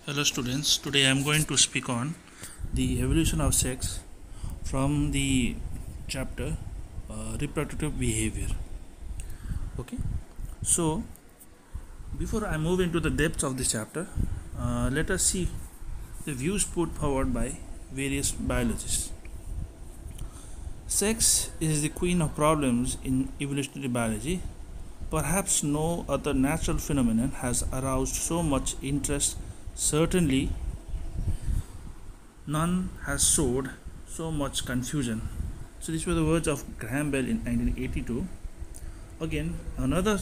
Hello students, today I am going to speak on the evolution of sex from the chapter reproductive behavior. Okay, so before I move into the depths of this chapter, let us see the views put forward by various biologists. Sex is the queen of problems in evolutionary biology. Perhaps no other natural phenomenon has aroused so much interest. Certainly, none has sowed so much confusion. So these were the words of Graham Bell in 1982. Again, another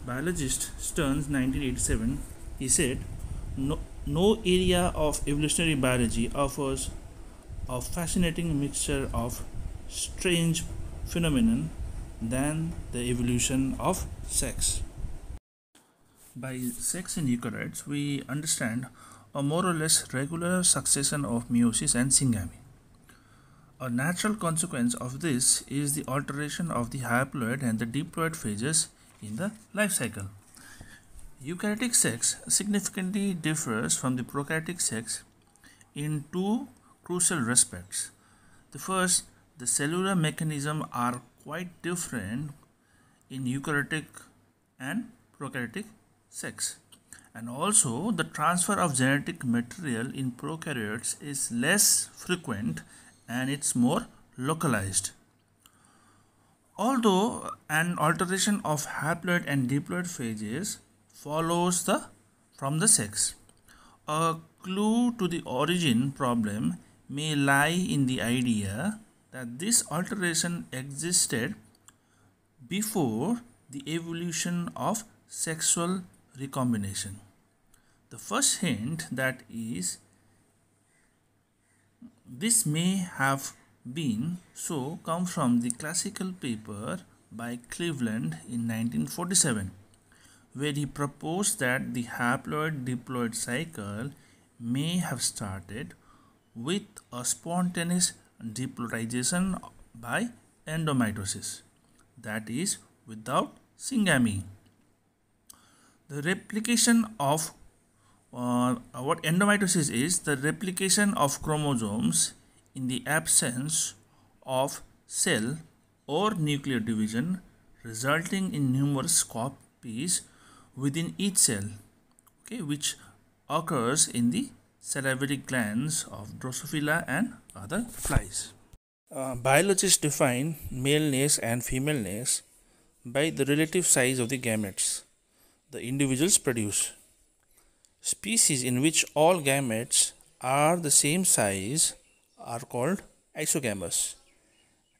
biologist, Stearns, 1987, he said, no area of evolutionary biology offers a fascinating mixture of strange phenomenon than the evolution of sex. By sex in eukaryotes, we understand a more or less regular succession of meiosis and syngamy. A natural consequence of this is the alteration of the haploid and the diploid phases in the life cycle. Eukaryotic sex significantly differs from the prokaryotic sex in two crucial respects. The first, the cellular mechanisms are quite different in eukaryotic and prokaryotic sex. And also, the transfer of genetic material in prokaryotes is less frequent and it's more localized. Although an alteration of haploid and diploid phases follows from the sex, a clue to the origin problem may lie in the idea that this alteration existed before the evolution of sexual recombination. The first hint that is this may have been so comes from the classical paper by Cleveland in 1947, where he proposed that the haploid-diploid cycle may have started with a spontaneous diploidization by endomitosis, that is, without syngamy. The replication of what endomitosis is, the replication of chromosomes in the absence of cell or nuclear division, resulting in numerous copies within each cell, which occurs in the salivary glands of Drosophila and other flies. Biologists define maleness and femaleness by the relative size of the gametes the individuals produce. Species in which all gametes are the same size are called isogamous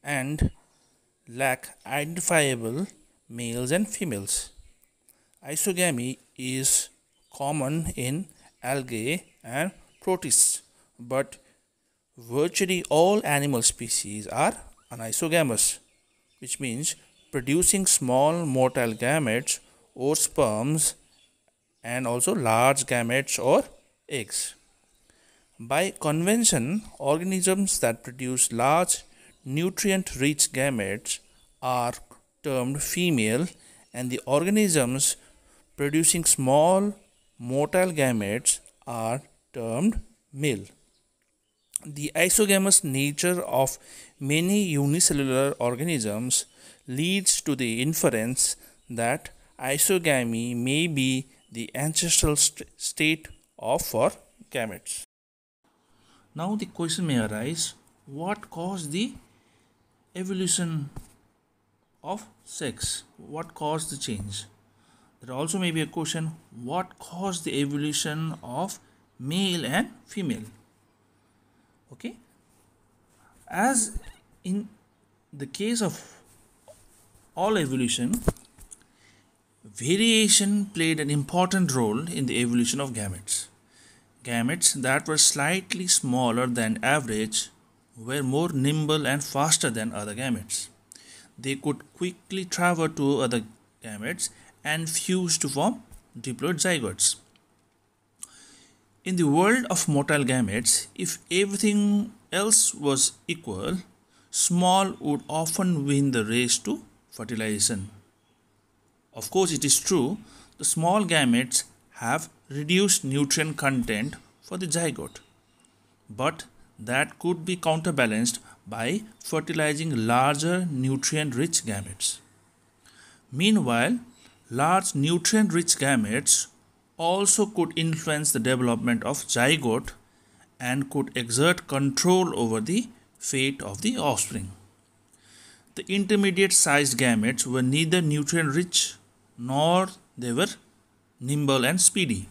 and lack identifiable males and females. Isogamy is common in algae and protists, but virtually all animal species are anisogamous, which means producing small motile gametes or sperms and also large gametes or eggs. By convention, organisms that produce large nutrient-rich gametes are termed female, and the organisms producing small motile gametes are termed male. The isogamous nature of many unicellular organisms leads to the inference that isogamy may be the ancestral state for gametes. Now the question may arise, what caused the evolution of sex? What caused the change? There also may be a question, what caused the evolution of male and female? As in the case of all evolution, variation played an important role in the evolution of gametes. Gametes that were slightly smaller than average were more nimble and faster than other gametes. They could quickly travel to other gametes and fuse to form diploid zygotes. In the world of motile gametes, if everything else was equal, small would often win the race to fertilization. Of course, it is true, the small gametes have reduced nutrient content for the zygote, but that could be counterbalanced by fertilizing larger nutrient-rich gametes. Meanwhile, large nutrient-rich gametes also could influence the development of zygote and could exert control over the fate of the offspring. The intermediate sized gametes were neither nutrient rich nor they were nimble and speedy.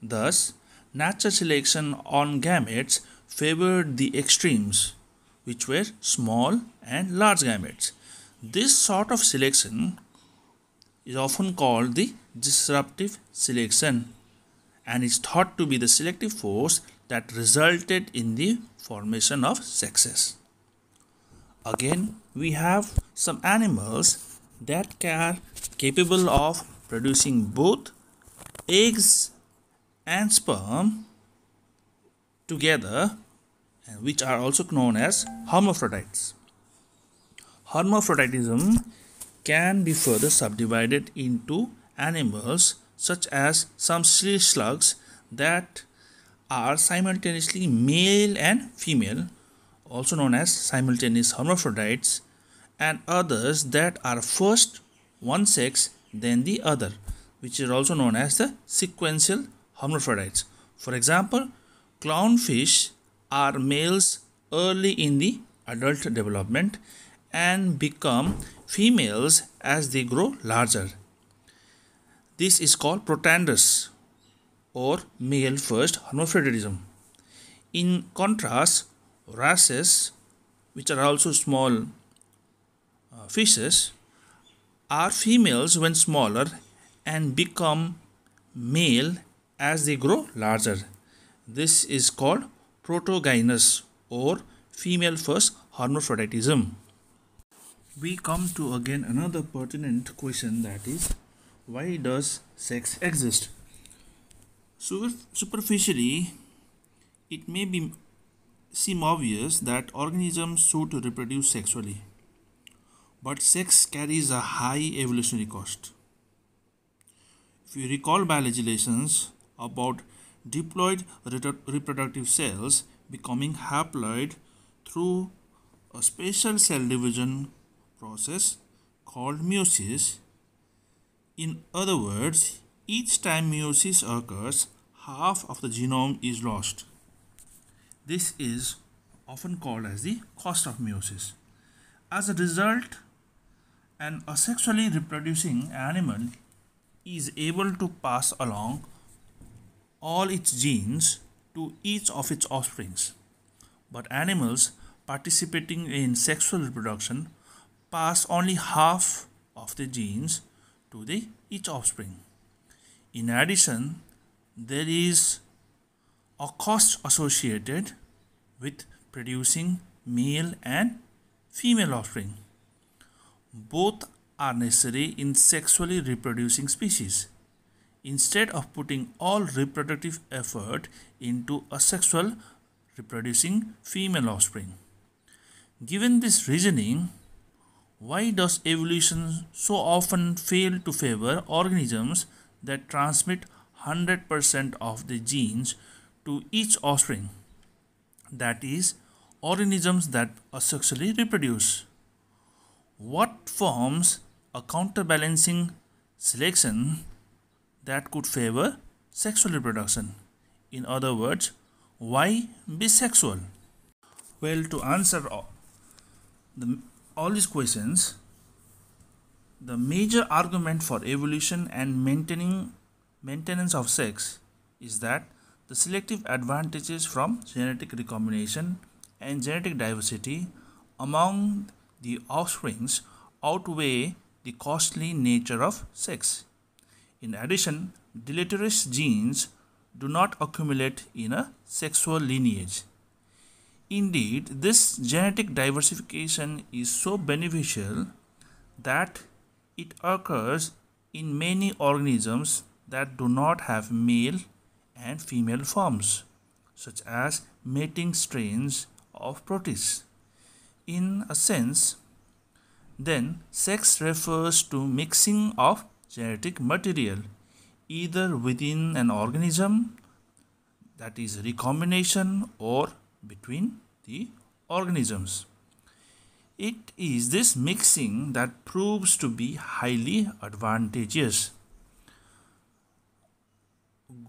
Thus, natural selection on gametes favored the extremes, which were small and large gametes. This sort of selection is often called the disruptive selection and is thought to be the selective force that resulted in the formation of sexes. Again, we have some animals that are capable of producing both eggs and sperm together, which are also known as hermaphrodites. Hermaphroditism can be further subdivided into animals such as some sea slugs that are simultaneously male and female, also known as simultaneous hermaphrodites, and others that are first one sex then the other, which is also known as the sequential hermaphrodites. For example, clownfish are males early in the adult development and become females as they grow larger. This is called protandrous or male first hermaphroditism. In contrast, wrasses, which are also small fishes, are females when smaller and become male as they grow larger. This is called protogynous or female first hermaphroditism. We come to again another pertinent question, that is, why does sex exist? Superficially, it may seem obvious that organisms should reproduce sexually, but sex carries a high evolutionary cost. If you recall biology lessons about diploid reproductive cells becoming haploid through a special cell division process called meiosis. In other words, each time meiosis occurs, half of the genome is lost. This is often called as the cost of meiosis. As a result, an asexually reproducing animal is able to pass along all its genes to each of its offsprings. But animals participating in sexual reproduction pass only half of the genes to each offspring. In addition, there is a cost associated with producing male and female offspring. Both are necessary in sexually reproducing species. Instead of putting all reproductive effort into a sexual reproducing female offspring. Given this reasoning, why does evolution so often fail to favor organisms that transmit 100% of the genes to each offspring? That is, organisms that asexually reproduce. What forms a counterbalancing selection that could favor sexual reproduction? In other words, why bisexual? Well, to answer all these questions, the major argument for evolution and maintenance of sex is that the selective advantages from genetic recombination and genetic diversity among the offsprings outweigh the costly nature of sex. In addition, deleterious genes do not accumulate in a sexual lineage. Indeed, this genetic diversification is so beneficial that it occurs in many organisms that do not have male and female forms, such as mating strains of protists. In a sense, then, sex refers to mixing of genetic material. either within an organism, that is recombination, or between the organisms. It is this mixing that proves to be highly advantageous.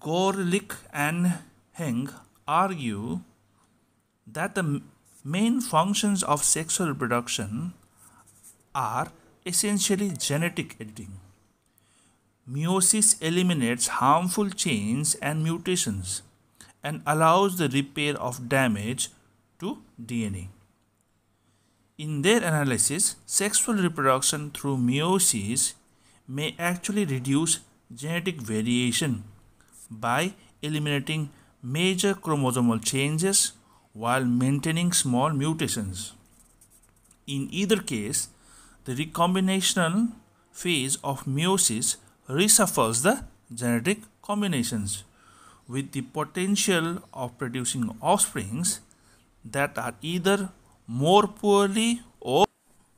Gorelick and Heng argue that the main functions of sexual reproduction are essentially genetic editing. Meiosis eliminates harmful chains and mutations and allows the repair of damage to DNA. In their analysis, sexual reproduction through meiosis may actually reduce genetic variation by eliminating major chromosomal changes while maintaining small mutations. In either case, the recombinational phase of meiosis reshuffles the genetic combinations with the potential of producing offsprings that are either more poorly or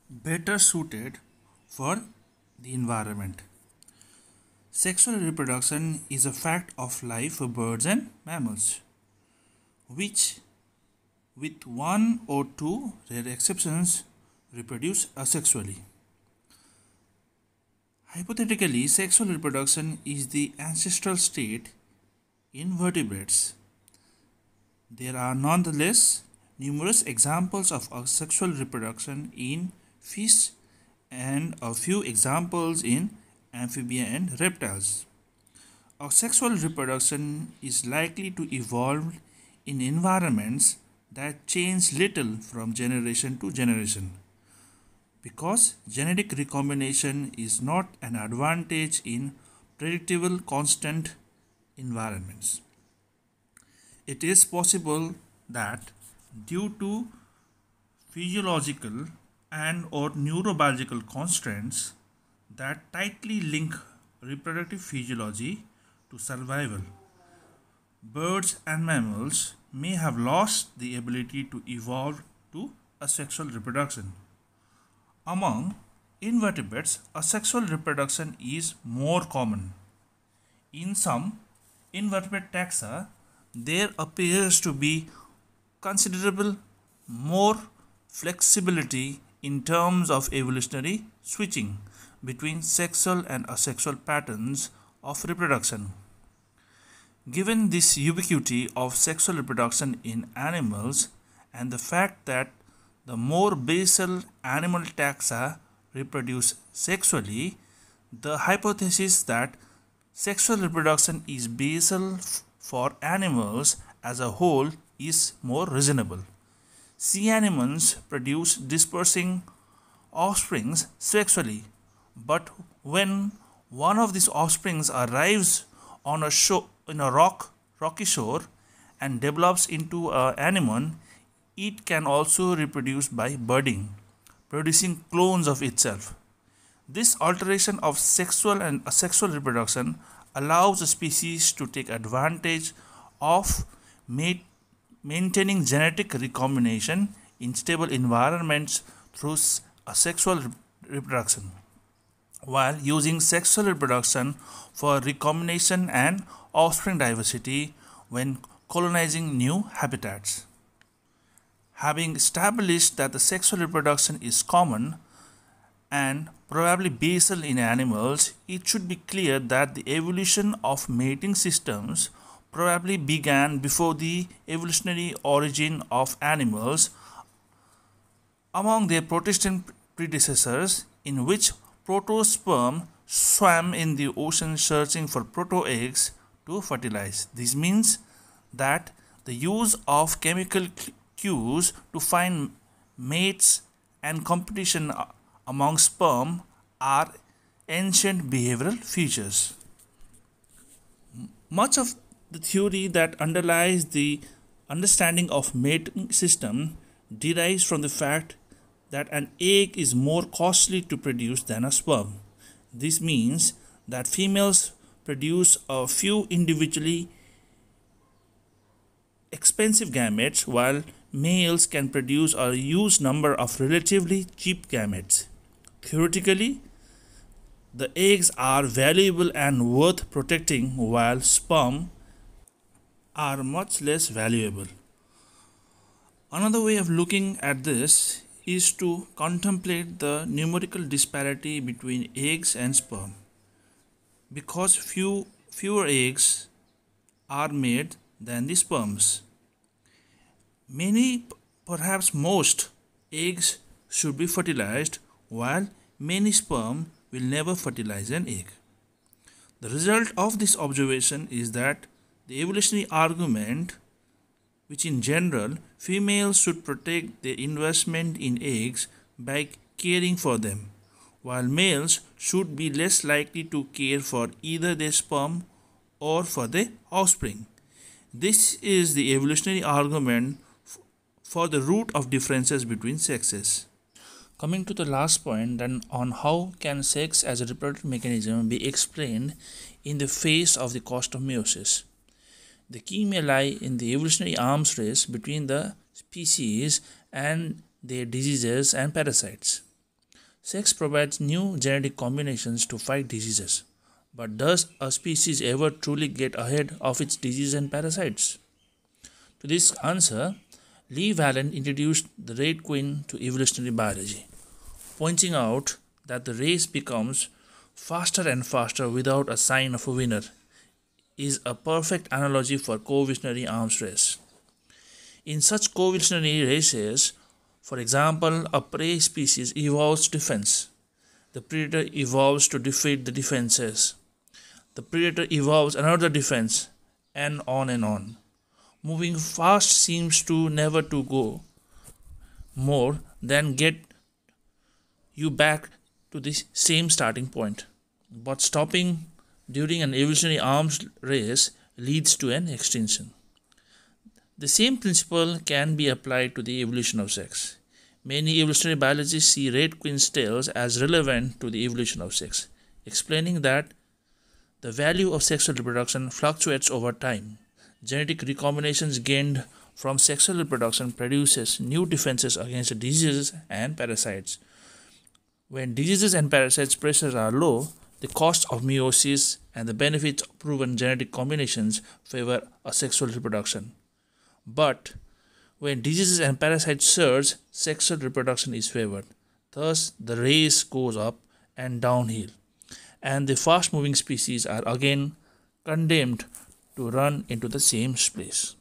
better suited for the environment. Sexual reproduction is a fact of life for birds and mammals, which, with one or two rare exceptions, reproduce asexually. Hypothetically, sexual reproduction is the ancestral state in vertebrates. There are nonetheless numerous examples of asexual reproduction in fish and a few examples in amphibia and reptiles. Asexual reproduction is likely to evolve in environments that change little from generation to generation, because genetic recombination is not an advantage in predictable constant environments. It is possible that due to physiological and or neurobiological constraints that tightly link reproductive physiology to survival, birds and mammals may have lost the ability to evolve to asexual reproduction. Among invertebrates, asexual reproduction is more common. In some invertebrate taxa, there appears to be considerable more flexibility in terms of evolutionary switching between sexual and asexual patterns of reproduction. Given this ubiquity of sexual reproduction in animals and the fact that the more basal animal taxa reproduce sexually, the hypothesis that sexual reproduction is basal for animals as a whole is more reasonable. Sea anemones produce dispersing offsprings sexually, but when one of these offsprings arrives on a rocky shore and develops into an anemone, it can also reproduce by budding, producing clones of itself. This alteration of sexual and asexual reproduction allows a species to take advantage of maintaining genetic recombination in stable environments through asexual reproduction, while using sexual reproduction for recombination and offspring diversity when colonizing new habitats. Having established that the sexual reproduction is common and probably basal in animals, it should be clear that the evolution of mating systems probably began before the evolutionary origin of animals among their protestant predecessors, in which protosperm swam in the ocean searching for proto-eggs to fertilize. This means that the use of chemical cues to find mates and competition among sperm are ancient behavioral features. Much of the theory that underlies the understanding of mating system derives from the fact that an egg is more costly to produce than a sperm. This means that females produce a few individually expensive gametes while males can produce a huge number of relatively cheap gametes. Theoretically, the eggs are valuable and worth protecting, while sperm are much less valuable. Another way of looking at this is to contemplate the numerical disparity between eggs and sperm. Because fewer eggs are made than the sperms, many, perhaps most, eggs should be fertilized, while many sperm will never fertilize an egg. The result of this observation is that the evolutionary argument, which in general females should protect their investment in eggs by caring for them, while males should be less likely to care for either their sperm or for their offspring. This is the evolutionary argument for the root of differences between sexes. Coming to the last point, then, on how can sex as a reproductive mechanism be explained in the face of the cost of meiosis. The key may lie in the evolutionary arms race between the species and their diseases and parasites. Sex provides new genetic combinations to fight diseases. But does a species ever truly get ahead of its disease and parasites? To this answer, Lee Valent introduced the Red Queen to evolutionary biology, pointing out that the race becomes faster and faster without a sign of a winner is a perfect analogy for coevolutionary arms race. In such coevolutionary races, for example, a prey species evolves defense. The predator evolves to defeat the defenses. The predator evolves another defense, and on and on. Moving fast seems to never to go more than get you back to the same starting point. But stopping during an evolutionary arms race leads to an extinction. The same principle can be applied to the evolution of sex. Many evolutionary biologists see Red Queen's tales as relevant to the evolution of sex, explaining that the value of sexual reproduction fluctuates over time. Genetic recombinations gained from sexual reproduction produces new defenses against diseases and parasites. When diseases and parasites pressures are low, the cost of meiosis and the benefits of proven genetic combinations favor asexual reproduction. But when diseases and parasites surge, sexual reproduction is favored. Thus, the race goes up and downhill, and the fast moving species are again condemned to run into the same place.